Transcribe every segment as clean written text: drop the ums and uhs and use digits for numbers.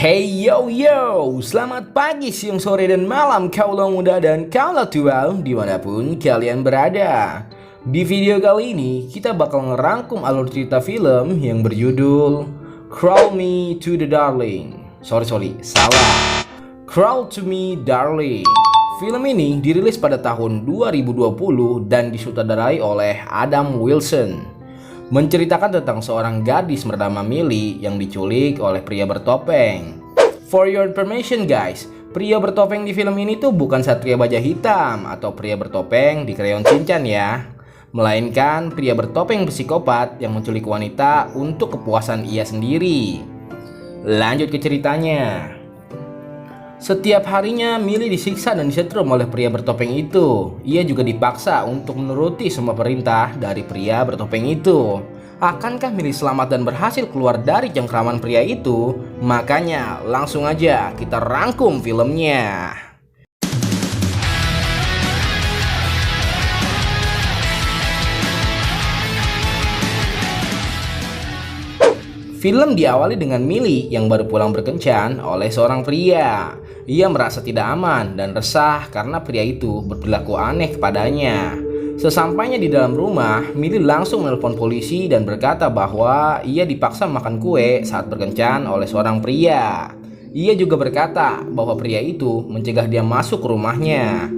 Hey yo yo, selamat pagi, siang, sore, dan malam kaulah muda dan kaulah tua dimanapun kalian berada. Di video kali ini kita bakal ngerangkum alur cerita film yang berjudul Crawl Me to the Darling. Salah. Crawl to Me Darling. Film ini dirilis pada tahun 2020 dan disutradarai oleh Adam Wilson. Menceritakan tentang seorang gadis bernama Millie yang diculik oleh pria bertopeng. For your information guys, pria bertopeng di film ini tuh bukan Satria Baja Hitam atau pria bertopeng di Crayon Shinchan ya, melainkan pria bertopeng psikopat yang menculik wanita untuk kepuasan ia sendiri. Lanjut ke ceritanya. Setiap harinya Millie disiksa dan disetrum oleh pria bertopeng itu. Ia juga dipaksa untuk menuruti semua perintah dari pria bertopeng itu. Akankah Millie selamat dan berhasil keluar dari cengkraman pria itu? Makanya langsung aja kita rangkum filmnya. Film diawali dengan Millie yang baru pulang berkencan oleh seorang pria. Ia merasa tidak aman dan resah karena pria itu berperilaku aneh kepadanya. Sesampainya di dalam rumah, Millie langsung menelpon polisi dan berkata bahwa ia dipaksa makan kue saat berkencan oleh seorang pria. Ia juga berkata bahwa pria itu mencegah dia masuk ke rumahnya.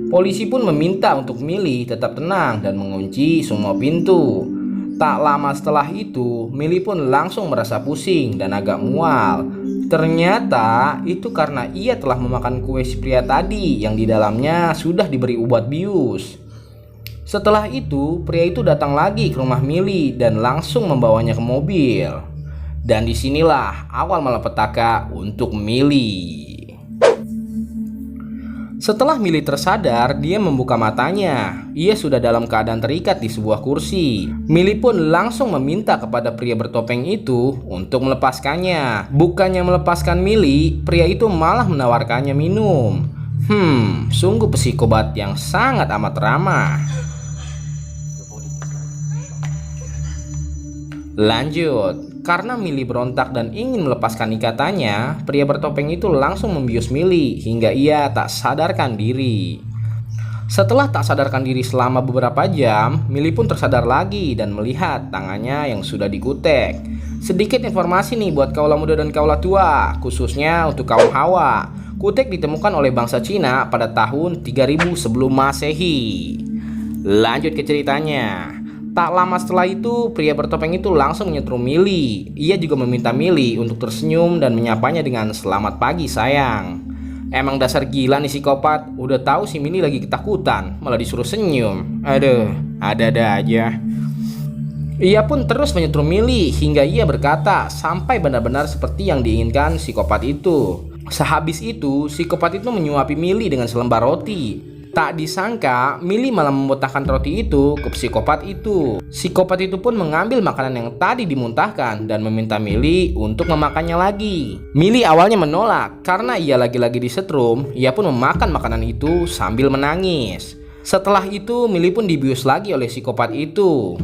Polisi pun meminta untuk Millie tetap tenang dan mengunci semua pintu. Tak lama setelah itu, Millie pun langsung merasa pusing dan agak mual. Ternyata itu karena ia telah memakan kue si pria tadi yang di dalamnya sudah diberi obat bius. Setelah itu, pria itu datang lagi ke rumah Millie dan langsung membawanya ke mobil. Dan disinilah awal malapetaka untuk Millie. Setelah Millie tersadar, dia membuka matanya. Ia sudah dalam keadaan terikat di sebuah kursi. Millie pun langsung meminta kepada pria bertopeng itu untuk melepaskannya. Bukannya melepaskan Millie, pria itu malah menawarkannya minum. Sungguh psikopat yang sangat amat ramah. Lanjut. Karena Millie berontak dan ingin melepaskan ikatannya, pria bertopeng itu langsung membius Millie hingga ia tak sadarkan diri. Setelah tak sadarkan diri selama beberapa jam, Millie pun tersadar lagi dan melihat tangannya yang sudah dikutek. Sedikit informasi nih buat kaulah muda dan kaulah tua, khususnya untuk kaum Hawa. Kutek ditemukan oleh bangsa Cina pada tahun 3000 sebelum Masehi. Lanjut ke ceritanya. Tak lama setelah itu, pria bertopeng itu langsung menyetrum Millie. Ia juga meminta Millie untuk tersenyum dan menyapanya dengan "Selamat pagi sayang." Emang dasar gila nih psikopat. Udah tahu si Millie lagi ketakutan, malah disuruh senyum. Aduh, ada-ada aja. Ia pun terus menyetrum Millie hingga ia berkata sampai benar-benar seperti yang diinginkan psikopat itu. Sehabis itu, psikopat itu menyuapi Millie dengan selembar roti. Tak disangka, Millie malah memuntahkan roti itu ke psikopat itu. Psikopat itu pun mengambil makanan yang tadi dimuntahkan dan meminta Millie untuk memakannya lagi. Millie awalnya menolak karena ia lagi-lagi disetrum. Ia pun memakan makanan itu sambil menangis. Setelah itu, Millie pun dibius lagi oleh psikopat itu.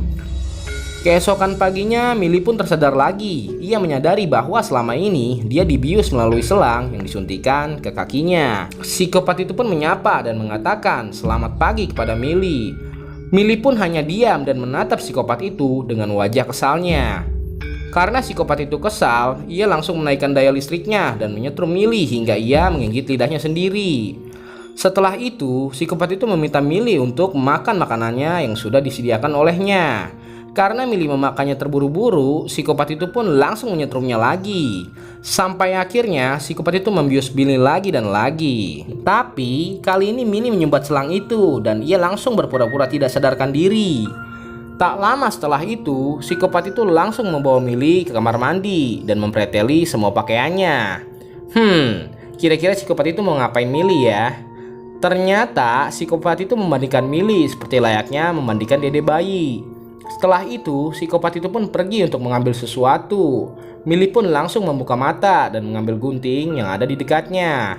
Keesokan paginya, Millie pun tersadar lagi. Ia menyadari bahwa selama ini dia dibius melalui selang yang disuntikan ke kakinya. Psikopat itu pun menyapa dan mengatakan "Selamat pagi" kepada Millie. Millie pun hanya diam dan menatap psikopat itu dengan wajah kesalnya. Karena psikopat itu kesal, ia langsung menaikkan daya listriknya dan menyetrum Millie hingga ia menggigit lidahnya sendiri. Setelah itu, psikopat itu meminta Millie untuk makan makanannya yang sudah disediakan olehnya. Karena Millie memakannya terburu-buru, psikopat itu pun langsung menyetrumnya lagi. Sampai akhirnya psikopat itu membius Millie lagi dan lagi. Tapi kali ini Millie menyumbat selang itu dan ia langsung berpura-pura tidak sadarkan diri. Tak lama setelah itu, psikopat itu langsung membawa Millie ke kamar mandi dan mempreteli semua pakaiannya. Kira-kira psikopat itu mau ngapain Millie ya? Ternyata psikopat itu membandingkan Millie seperti layaknya memandikan dede bayi. Setelah itu, psikopat itu pun pergi untuk mengambil sesuatu. Millie pun langsung membuka mata dan mengambil gunting yang ada di dekatnya.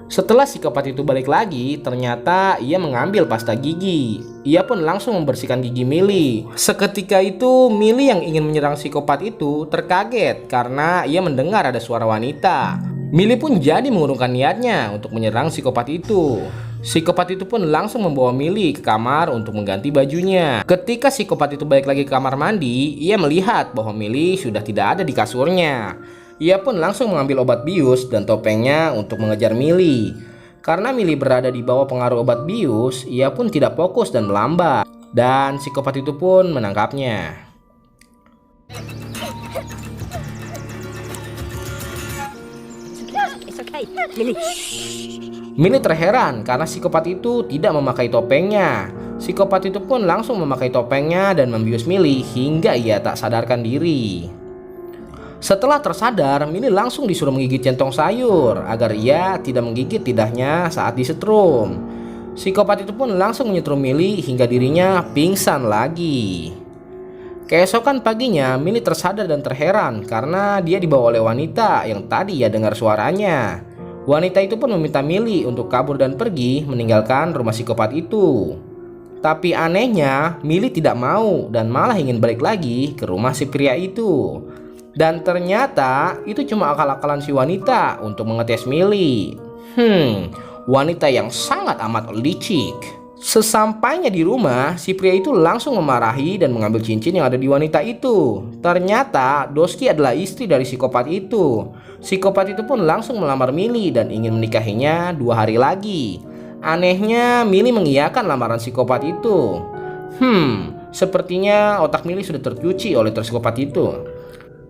Setelah psikopat itu balik lagi, ternyata ia mengambil pasta gigi. Ia pun langsung membersihkan gigi Millie. Seketika itu, Millie yang ingin menyerang psikopat itu terkaget karena ia mendengar ada suara wanita. Millie pun jadi mengurungkan niatnya untuk menyerang psikopat itu. Psikopat itu pun langsung membawa Millie ke kamar untuk mengganti bajunya. Ketika psikopat itu balik lagi ke kamar mandi, ia melihat bahwa Millie sudah tidak ada di kasurnya. Ia pun langsung mengambil obat bius dan topengnya untuk mengejar Millie. Karena Millie berada di bawah pengaruh obat bius, ia pun tidak fokus dan melambat. Dan psikopat itu pun menangkapnya. Millie terheran karena psikopat itu tidak memakai topengnya. Psikopat itu pun langsung memakai topengnya dan membius Millie hingga ia tak sadarkan diri. Setelah tersadar, Millie langsung disuruh menggigit centong sayur agar ia tidak menggigit lidahnya saat disetrum. Psikopat itu pun langsung menyetrum Millie hingga dirinya pingsan lagi. Keesokan paginya, Millie tersadar dan terheran karena dia dibawa oleh wanita yang tadi ia dengar suaranya. Wanita itu pun meminta Millie untuk kabur dan pergi meninggalkan rumah psikopat itu. Tapi anehnya, Millie tidak mau dan malah ingin balik lagi ke rumah si pria itu. Dan ternyata itu cuma akal-akalan si wanita untuk mengetes Millie. Wanita yang sangat amat licik. Sesampainya di rumah, si pria itu langsung memarahi dan mengambil cincin yang ada di wanita itu. Ternyata Doski adalah istri dari psikopat itu. Psikopat itu pun langsung melamar Millie dan ingin menikahinya 2 hari lagi. Anehnya, Millie mengiyakan lamaran psikopat itu. Sepertinya otak Millie sudah tercuci oleh psikopat itu.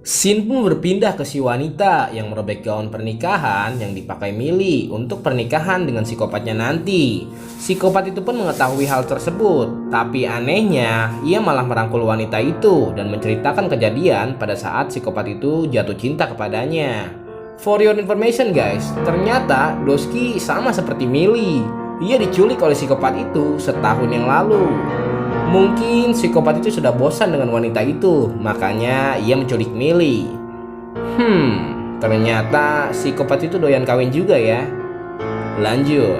Scene pun berpindah ke si wanita yang merobek gaun pernikahan yang dipakai Millie untuk pernikahan dengan psikopatnya nanti. Psikopat itu pun mengetahui hal tersebut, tapi anehnya ia malah merangkul wanita itu dan menceritakan kejadian pada saat psikopat itu jatuh cinta kepadanya. For your information guys, ternyata Doski sama seperti Millie. Ia diculik oleh psikopat itu setahun yang lalu. Mungkin psikopat itu sudah bosan dengan wanita itu, makanya ia menculik Millie. Ternyata psikopat itu doyan kawin juga ya. Lanjut.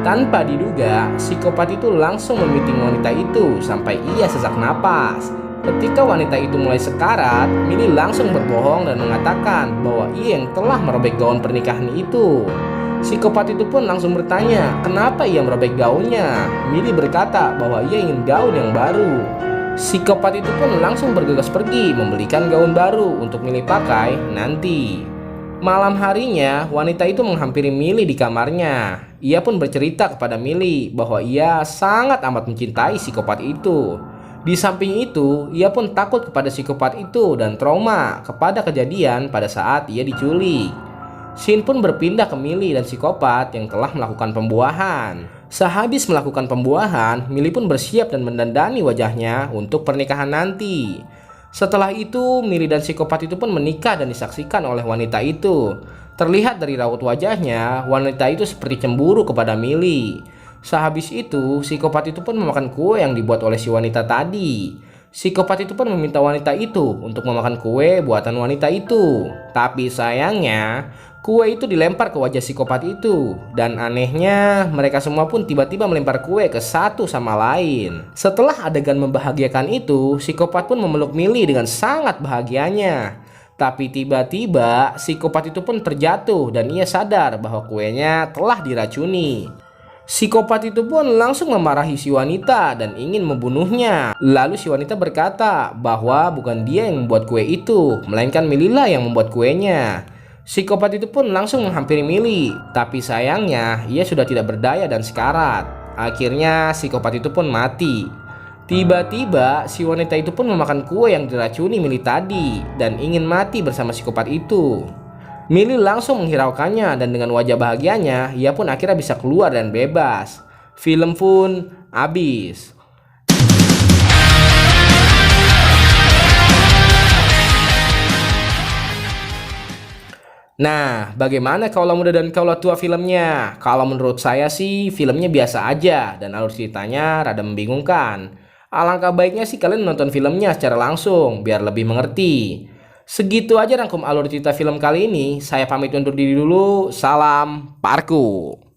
Tanpa diduga, psikopat itu langsung memiting wanita itu sampai ia sesak napas. Ketika wanita itu mulai sekarat, Millie langsung berbohong dan mengatakan bahwa ia yang telah merobek gaun pernikahan itu. Psikopat itu pun langsung bertanya kenapa ia merobek gaunnya. Millie berkata bahwa ia ingin gaun yang baru. Psikopat itu pun langsung bergegas pergi membelikan gaun baru untuk Millie pakai nanti. Malam harinya, wanita itu menghampiri Millie di kamarnya. Ia pun bercerita kepada Millie bahwa ia sangat amat mencintai psikopat itu. Di samping itu, ia pun takut kepada psikopat itu dan trauma kepada kejadian pada saat ia diculik. Scene pun berpindah ke Millie dan psikopat yang telah melakukan pembuahan. Sehabis melakukan pembuahan, Millie pun bersiap dan mendandani wajahnya untuk pernikahan nanti. Setelah itu, Millie dan psikopat itu pun menikah dan disaksikan oleh wanita itu. Terlihat dari raut wajahnya, wanita itu seperti cemburu kepada Millie. Sehabis itu, psikopat itu pun memakan kue yang dibuat oleh si wanita tadi. Psikopat itu pun meminta wanita itu untuk memakan kue buatan wanita itu. Tapi sayangnya, kue itu dilempar ke wajah psikopat itu. Dan anehnya, mereka semua pun tiba-tiba melempar kue ke satu sama lain. Setelah adegan membahagiakan itu, psikopat pun memeluk Millie dengan sangat bahagianya. Tapi tiba-tiba, psikopat itu pun terjatuh dan ia sadar bahwa kuenya telah diracuni. Psikopat itu pun langsung memarahi si wanita dan ingin membunuhnya. Lalu si wanita berkata bahwa bukan dia yang membuat kue itu, melainkan Millie lah yang membuat kuenya. Psikopat itu pun langsung menghampiri Millie, tapi sayangnya ia sudah tidak berdaya dan sekarat. Akhirnya psikopat itu pun mati. Tiba-tiba si wanita itu pun memakan kue yang diracuni Millie tadi dan ingin mati bersama psikopat itu. Millie langsung menghiraukannya dan dengan wajah bahagianya, ia pun akhirnya bisa keluar dan bebas. Film pun habis. Nah, bagaimana kaulah muda dan kaulah tua filmnya? Kalau menurut saya sih filmnya biasa aja dan alur ceritanya rada membingungkan. Alangkah baiknya sih kalian nonton filmnya secara langsung biar lebih mengerti. Segitu aja rangkum alur cerita film kali ini. Saya pamit undur diri dulu. Salam Parku.